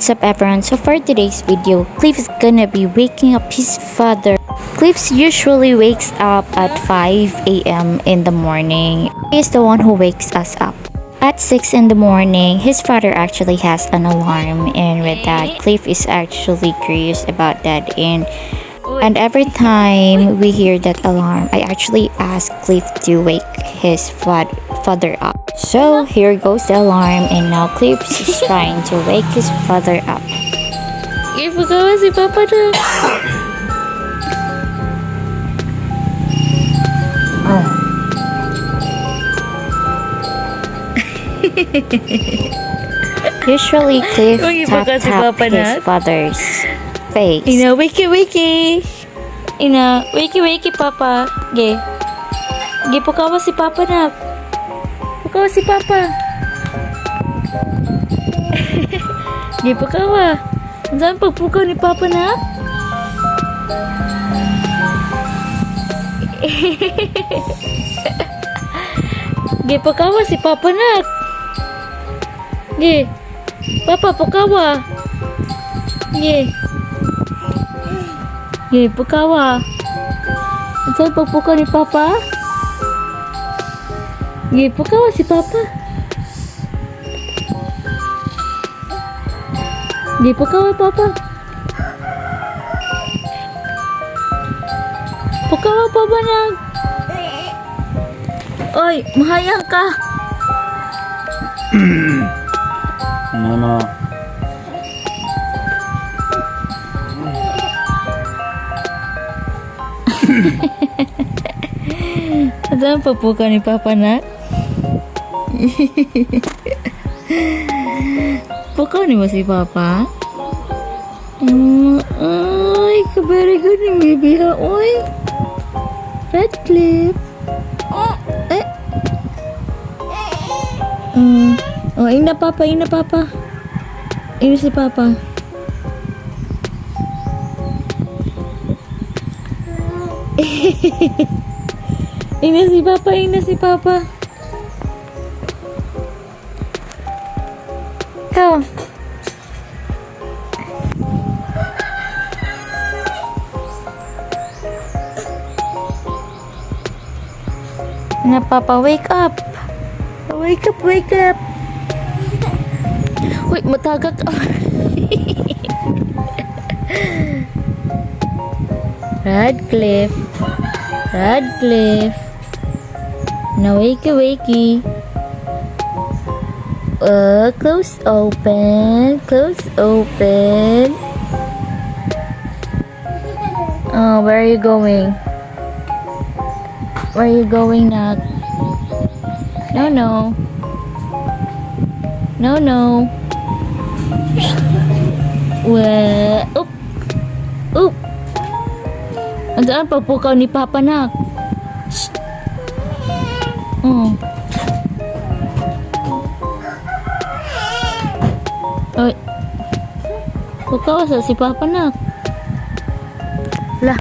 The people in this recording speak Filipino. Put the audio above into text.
What's up everyone? So for today's video, Cliff is gonna be waking up his father. Cliff usually wakes up at 5 a.m. in the morning. He is the one who wakes us up. At 6 in the morning, his father actually has an alarm, and with that, Cliff is actually curious about that, and every time we hear that alarm, I actually ask Cliff to wake his father up. So here goes the alarm, and now Cliff is trying to wake his father up. Ipagawa si Papa na. Usually Cliff Uy, tap baka si tap Papa his na. father's face. Ina, wakey. Ina, wakey, Papa. Ge. Ge, pukawa si Papa na. Pukawa si Papa. Ge, pukawa. Saan pagpukaw ni Papa na? Ge, pukawa si Papa na. Ge. Papa, pukawa. Ge. Ge, pukawa. Saan pagpukaw ni Papa? Ge, pukawa si Papa. Ge, pukawa Papa. Pukawa Papa na. Oy, mahayang ka. Mama. Saan pagpukaw ni Papa na? Pukaw ni mo si Papa? Ay, very good ni baby ha. Oy. Radcliffe. Eh. Oh, ina Papa. Ina si Papa. Ina si Papa. Go. Na Papa, wake up. Wake up. Uy, matagak. Radcliffe. Na wakey. Close open. Oh, where are you going? Nak? No. Well, oop. Andaan pagpukaw ni Papa nak. Shh. Oy. Pukaw sa si Papa nak. Lah.